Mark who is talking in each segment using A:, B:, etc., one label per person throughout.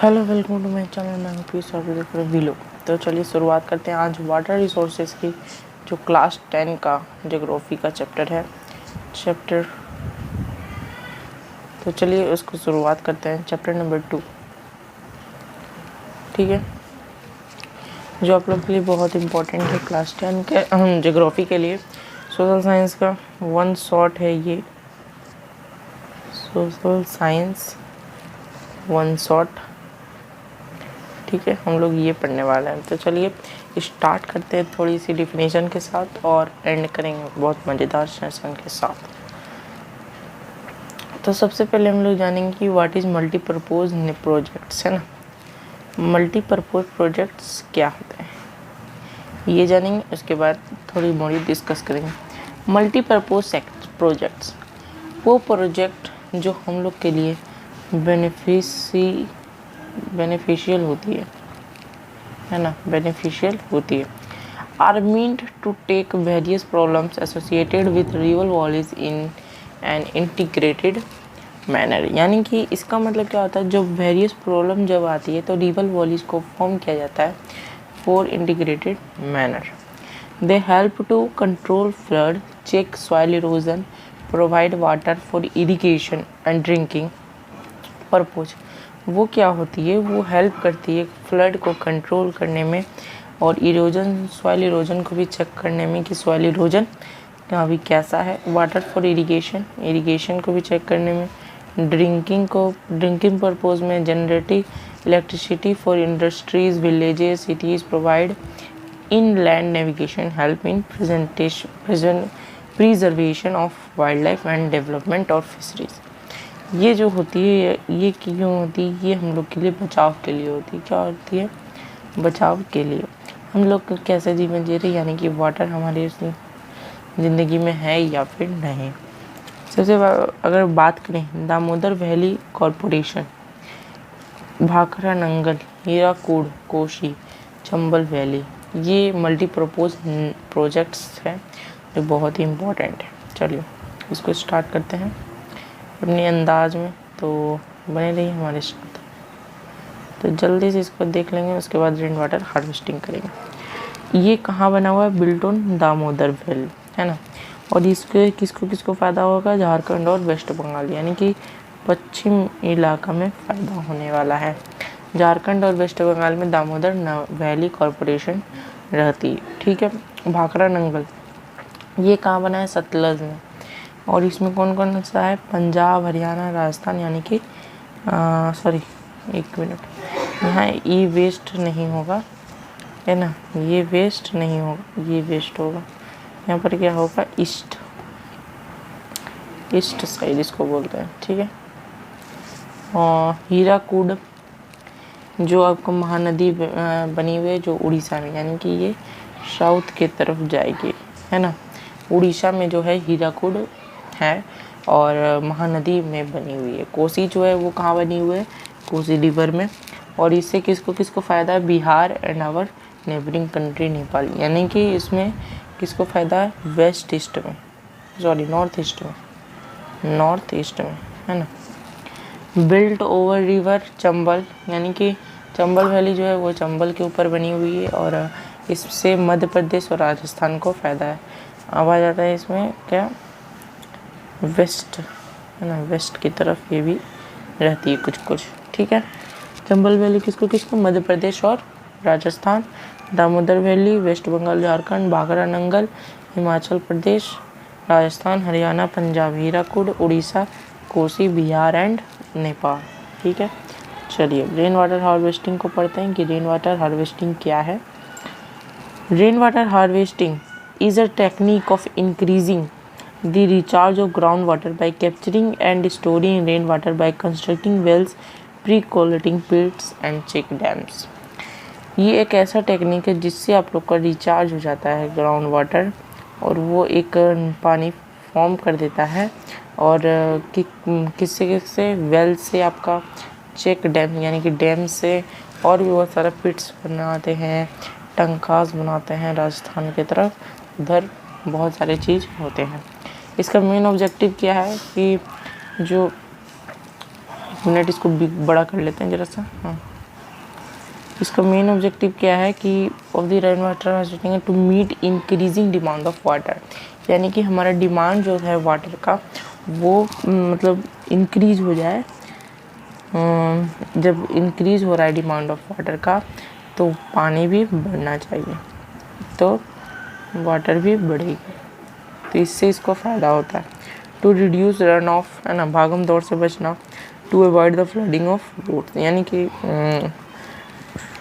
A: Hello, welcome to my channel. मैं हूँ piece और वीलो। तो चलिए शुरुआत करते हैं आज वाटर रिसोर्सेज की, जो क्लास 10 का ज्योग्राफी का चैप्टर है। तो चलिए उसको शुरुआत करते हैं, चैप्टर नंबर 2। ठीक है, जो आप लोग के लिए बहुत इम्पोर्टेंट है क्लास 10 के ज्योग्राफी के लिए। सोशल साइंस का वन शॉट है ये, सोशल साइंस वन शॉट। ठीक है, हम लोग ये पढ़ने वाले हैं। तो चलिए स्टार्ट करते हैं थोड़ी सी डिफिनेशन के साथ और एंड करेंगे बहुत मज़ेदार सेशन के साथ। तो सबसे पहले हम लोग जानेंगे कि व्हाट इज़ मल्टीपर्पज़ प्रोजेक्ट्स, है ना। मल्टीपर्पज़ प्रोजेक्ट्स क्या होते हैं ये जानेंगे, उसके बाद थोड़ी मोड़ी डिस्कस करेंगे। मल्टीपर्पज़ प्रोजेक्ट्स वो प्रोजेक्ट जो हम लोग के लिए बेनिफिशियल होती है ना, बेनिफिशियल होती है। Are meant to take various problems associated with river valleys in an integrated manner. यानी कि इसका मतलब क्या होता है, जब वेरियस प्रॉब्लम जब आती है तो रिवर वॉलीज को फॉर्म किया जाता है for integrated manner. They help to control flood, check soil erosion, provide water for irrigation and drinking purpose. वो क्या होती है, वो हेल्प करती है फ्लड को कंट्रोल करने में और इरोजन, सॉइल इरोजन को भी चेक करने में कि सॉइल इरोजन का भी कैसा है। वाटर फॉर इरिगेशन, इरिगेशन को भी चेक करने में। ड्रिंकिंग पर्पज में generating electricity for industries, villages, cities. Provide inland navigation, help in preservation of wild life and development of fisheries. ये जो होती है, ये क्यों होती है, ये हम लोग के लिए बचाव के लिए होती है। क्या होती है, बचाव के लिए। हम लोग कैसे जीवन जी रहे, यानी कि वाटर हमारी ज़िंदगी में है या फिर नहीं। सबसे अगर बात करें, Damodar valley corporation, Bhakra Nangal, Hirakud, Kosi, Chambal valley, ये मल्टीपर्पज़ प्रोजेक्ट्स हैं जो बहुत ही इम्पोर्टेंट है। चलिए इसको स्टार्ट करते हैं अपने अंदाज में, तो बने रहिए हमारे साथ। तो जल्दी से इसको देख लेंगे, उसके बाद रेन वाटर हार्वेस्टिंग करेंगे। ये कहाँ बना हुआ है, बिल्ट ऑन दामोदर वैली, है ना। और इसके किसको किसको फ़ायदा होगा, झारखंड और वेस्ट बंगाल, यानी कि पश्चिम इलाका में फ़ायदा होने वाला है। झारखंड और वेस्ट बंगाल में दामोदर वैली कॉरपोरेशन रहती है। ठीक है, भाखड़ा नंगल ये कहाँ बना है, सतलज में। और इसमें कौन कौन सा है, पंजाब, हरियाणा, राजस्थान, यानी कि सॉरी एक मिनट, यहाँ ई वेस्ट नहीं होगा, है ना, ये वेस्ट नहीं होगा, ये वेस्ट होगा। यहाँ पर क्या होगा, ईस्ट साइड इसको बोलते हैं। ठीक है, और हीराकुड जो आपको महानदी बनी हुई है, जो उड़ीसा में, यानी कि ये साउथ के तरफ जाएगी, है ना। उड़ीसा में जो है हीराकुड है और महानदी में बनी हुई है। कोसी जो है वो कहाँ बनी हुई है, कोसी रिवर में। और इससे किसको किसको फ़ायदा है, Bihar and our neighbouring country Nepal, यानी कि इसमें किसको फ़ायदा है, नॉर्थ ईस्ट में, है ना। बिल्ट ओवर रिवर चंबल, यानी कि चंबल वैली जो है वो चंबल के ऊपर बनी हुई है और इससे मध्य प्रदेश और राजस्थान को फ़ायदा है। अब आ जाता है इसमें क्या, वेस्ट, है ना, वेस्ट की तरफ ये भी रहती है कुछ कुछ। ठीक है, चंबल वैली किसको किसको, मध्य प्रदेश और Rajasthan. Damodar valley West Bengal, Jharkhand. Bhakra Nangal Himachal Pradesh, Rajasthan, Haryana, Punjab. Hirakud Orissa, Kosi Bihar and Nepal. ठीक है, चलिए रेन वाटर हार्वेस्टिंग को पढ़ते हैं कि रेन वाटर हार्वेस्टिंग क्या है। Rain water harvesting is a technique of increasing the recharge of groundwater by capturing and storing rainwater by constructing wells, pre-collecting pits and check dams। ये एक ऐसा technique है जिससे आप लोग का रिचार्ज हो जाता है ग्राउंड वाटर और वो एक पानी फॉर्म कर देता है। और किससे वेल से, आपका चेक डैम, यानी कि डैम से, और भी बहुत सारा पिट्स बनाते हैं, टंकास बनाते हैं राजस्थान की तरफ, उधर बहुत सारे चीज़ होते हैं। इसका मेन ऑब्जेक्टिव क्या है कि जो मिनट इसको बड़ा कर लेते हैं ज़रा सा। हाँ, इसका मेन ऑब्जेक्टिव क्या है कि of the rain water harvesting to meet increasing demand of water, यानी कि हमारा डिमांड जो है वाटर का वो मतलब इंक्रीज हो जाए। जब इंक्रीज हो रहा है डिमांड ऑफ वाटर का तो पानी भी बढ़ना चाहिए, तो वाटर भी बढ़ेगी, तो इससे इसको फ़ायदा होता है। टू रिड्यूस रन ऑफ, है ना, भागम दौड़ से बचना। To avoid the flooding of road, यानी कि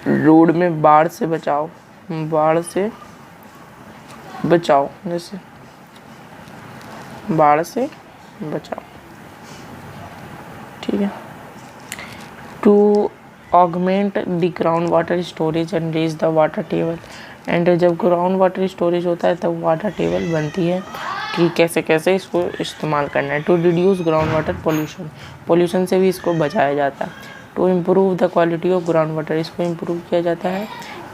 A: रोड में बाढ़ से बचाओ, जैसे बाढ़ से बचाओ, ठीक है। To augment the ground water storage and raise the water table, and जब ग्राउंड वाटर स्टोरेज होता है तब वाटर टेबल बनती है कि कैसे कैसे इसको इस्तेमाल करना है। To reduce ground water pollution से भी इसको बचाया जाता है। To improve the quality of ground water, इसको इम्प्रूव किया जाता है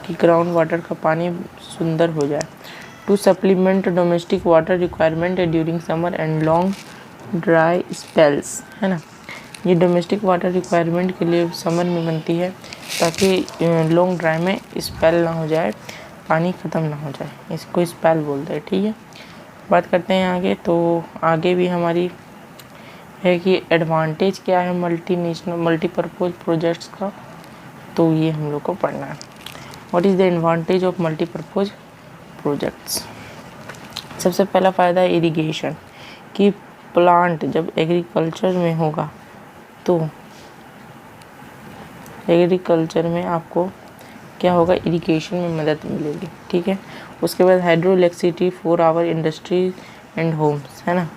A: कि ग्राउंड वाटर का पानी सुंदर हो जाए। To supplement domestic water requirement during summer and long dry spells, है ना, ये डोमेस्टिक वाटर रिक्वायरमेंट के लिए समर में बनती है ताकि लॉन्ग ड्राई में स्पेल ना हो जाए, पानी ख़त्म ना हो जाए, इसको स्पेल बोलते हैं, ठीक है। बात करते हैं आगे, तो आगे भी हमारी है कि एडवांटेज क्या है मल्टीपर्पज़ प्रोजेक्ट्स का, तो ये हम लोग को पढ़ना है। What is the advantage of multipurpose projects. सबसे पहला फ़ायदा है इरिगेशन, कि प्लांट जब एग्रीकल्चर में होगा तो एग्रीकल्चर में आपको क्या होगा, इरिगेशन में मदद मिलेगी, ठीक है। उसके बाद hydro electricity for our industry and homes, है ना,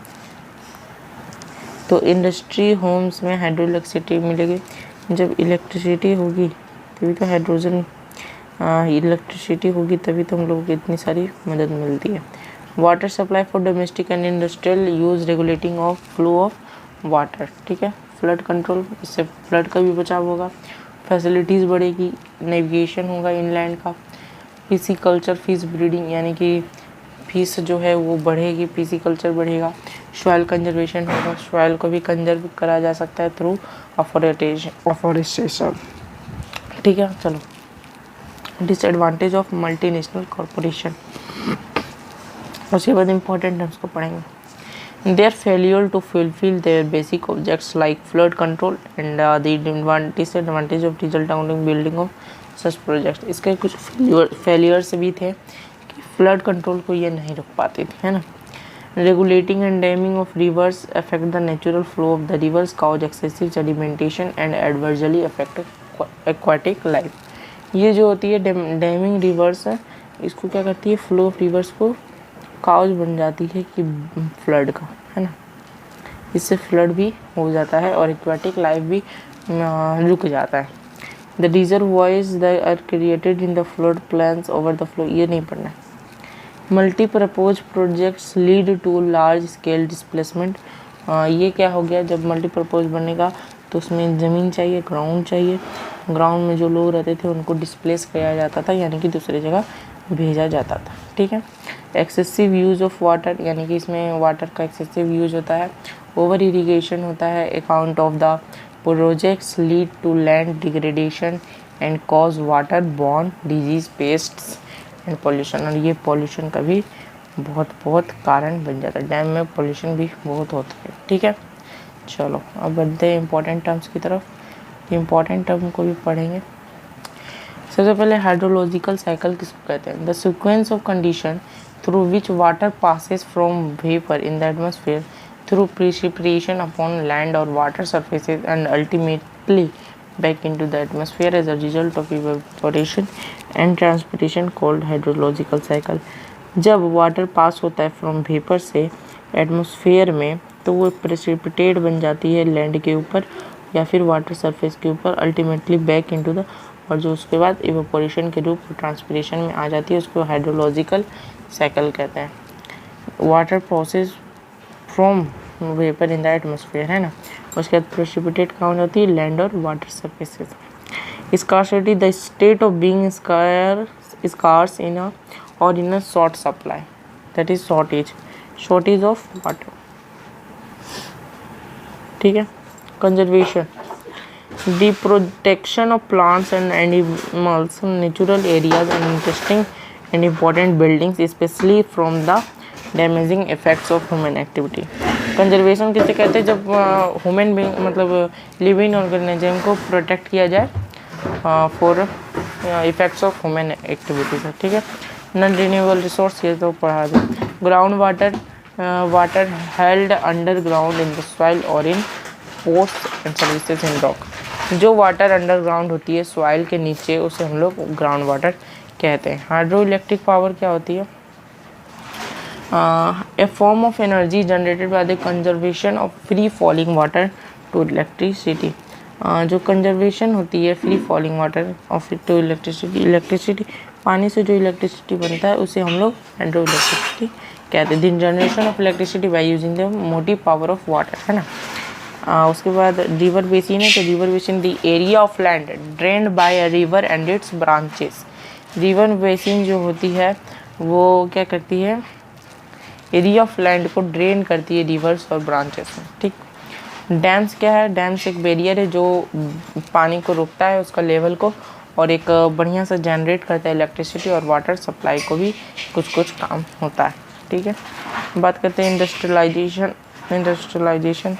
A: तो इंडस्ट्री होम्स में हाइड्रो इलेक्ट्रिसिटी मिलेगी। जब इलेक्ट्रिसिटी होगी तभी तो हाइड्रोजन इलेक्ट्रिसिटी होगी, तभी तो हम लोगों को इतनी सारी मदद मिलती है। Water supply for domestic and industrial use, regulating of flow of water, ठीक है। फ्लड कंट्रोल, इससे फ्लड का भी बचाव होगा। फैसिलिटीज़ बढ़ेगी, नेविगेशन होगा इनलैंड का। पिसिकल्चर, फिश ब्रीडिंग, यानी कि फिश जो है वो बढ़ेगी, पिसिकल्चर बढ़ेगा। सॉइल कंजर्वेशन होगा, सॉइल को भी कंजर्व करा जा सकता है थ्रू अफॉरेस्टेशन, ठीक है। चलो, डिसएडवांटेज ऑफ मल्टीनेशनल कॉरपोरेशन, उसके बाद इम्पोर्टेंट टर्म्स को पढ़ेंगे। Their failure to fulfil their basic objects like flood control and the disadvantage of result on building of such projects. इसके कुछ फेलियर्स भी थे कि फ्लड कंट्रोल को ये नहीं रोक पाती थी, है ना। Regulating and damming of rivers affect the natural flow of the rivers, cause excessive sedimentation and adversely affect aquatic life. ये जो होती है डैमिंग रिवर्स है, इसको क्या करती है, फ्लो ऑफ रिवर्स को काउज बन जाती है कि फ्लड का, है ना, इससे फ्लड भी हो जाता है और एक्वाटिक लाइफ भी रुक जाता है। The reservoirs that are created in the flood plans over the flow, ये नहीं पढ़ना है। Multipurpose projects lead to large scale displacement, ये क्या हो गया, जब मल्टीपर्पज़ बनेगा तो उसमें ज़मीन चाहिए, ग्राउंड चाहिए, ग्राउंड में जो लोग रहते थे उनको डिस्प्लेस किया जाता था, यानी कि दूसरी जगह भेजा जाता था, ठीक है। एक्सेसिव यूज़ ऑफ वाटर, यानी कि इसमें वाटर का एक्सेसिव यूज़ होता है। ओवर इरीगेशन होता है। Account of the projects lead to land degradation and cause water borne disease, pests and pollution, और ये पॉल्यूशन का भी बहुत कारण बन जाता है। डैम में पॉल्यूशन भी बहुत होता है, ठीक है। चलो अब बढ़ते हैं इम्पोर्टेंट टर्म्स की तरफ। इम्पोर्टेंट टर्म को भी पढ़ेंगे। सबसे पहले हाइड्रोलॉजिकल साइकिल किसको कहते हैं, the sequence of condition through which water passes from vapour in the atmosphere through precipitation upon land और water surfaces and ultimately back into the atmosphere as a result of evaporation and transpiration called hydrological cycle। जब water पास होता है from vapour से atmosphere में तो वो precipitate बन जाती है लैंड के ऊपर या फिर वाटर सरफेस के ऊपर, अल्टीमेटली बैक इनटू द, और जो उसके बाद इवेपोरेशन के रूप ट्रांसपिरेशन में आ जाती है, उसको हाइड्रोलॉजिकल साइकिल कहते हैं। Water process from vapour in the atmosphere, है ना। उसके बाद प्रेसिपिटेट कहाँ होती है, लैंड और water surfaces. Scarcity, the state of being scarce in a और in a short supply, that is shortage of water, ठीक है। Conservation, The protection of plants and animals, natural areas and interesting and important buildings, especially from the damaging effects of human activity. Conservation किसे कहते हैं? जब human being मतलब living organism को protect किया जाए for effects of human activities है, ठीक है। नॉन रिन्यूएबल रिसोर्स ये तो पढ़ा दो। Ground water held underground in the soil और इन पोस्ट एंड सर्विसेज इन रॉक। जो वाटर अंडरग्राउंड होती है सॉइल के नीचे उसे हम लोग ग्राउंड वाटर कहते हैं। हाइड्रो इलेक्ट्रिक पावर क्या होती है? A form of energy generated by the conservation of free falling water to electricity. जो कंजर्वेशन होती है free falling water of to electricity, पानी से जो इलेक्ट्रिसिटी बनता है उसे हम लोग हाइड्रो इलेक्ट्रिसिटी कहते हैं। The generation of electricity by using the motive power of water, है ना। उसके बाद रिवर बेसिन है, तो river basin the area of land drained by a river and its branches. River basin जो होती है वो क्या करती है? एरिया ऑफ लैंड को ड्रेन करती है रिवर्स और ब्रांचेस में, ठीक। डैम्स क्या है? डैम्स एक बैरियर है जो पानी को रोकता है उसका लेवल को, और एक बढ़िया सा जनरेट करता है इलेक्ट्रिसिटी, और वाटर सप्लाई को भी कुछ काम होता है, ठीक है। बात करते हैं इंडस्ट्रियलाइजेशन।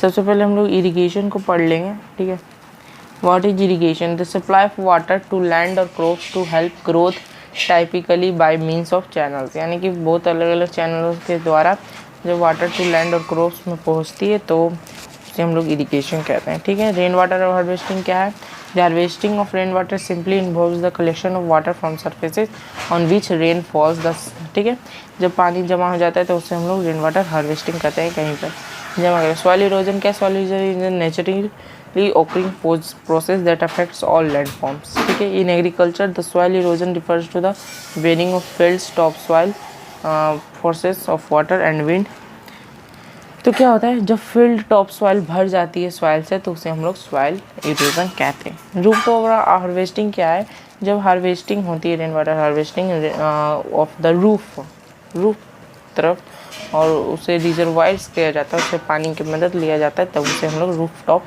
A: सबसे पहले हम लोग इरिगेशन को पढ़ लेंगे, ठीक है। What is irrigation? The supply of water to land और crops to help growth typically by means of channels. यानी कि बहुत अलग अलग चैनलों के द्वारा जब वाटर टू लैंड और क्रॉप्स में पहुंचती है तो उसे हम लोग इरिगेशन कहते हैं, ठीक है। रेन वाटर हार्वेस्टिंग क्या है? The harvesting of rain water simply involves the collection of water from surfaces on which rain false the, ठीक है। जब पानी जमा हो जाता है तो उससे हम लोग रेन वाटर हार्वेस्टिंग करते हैं कहीं पर जमा कर। सॉइल इरोजन क्या? Soil erosion is naturally occurring process that affects all landforms, ठीक है। In agriculture, the soil erosion refers to the wearing of fields topsoil, forces of water and wind। तो क्या होता है जब फील्ड टॉप सॉइल भर जाती है सॉइल से तो उसे हम लोग सॉइल इरोजन कहते हैं। रूफ हार्वेस्टिंग क्या है? जब हार्वेस्टिंग होती है rain water harvesting of the roof तरफ, और उसे रिजर्वायर्स किया जाता है, उससे पानी की मदद लिया जाता है, तब उसे हम लोग रूफ टॉप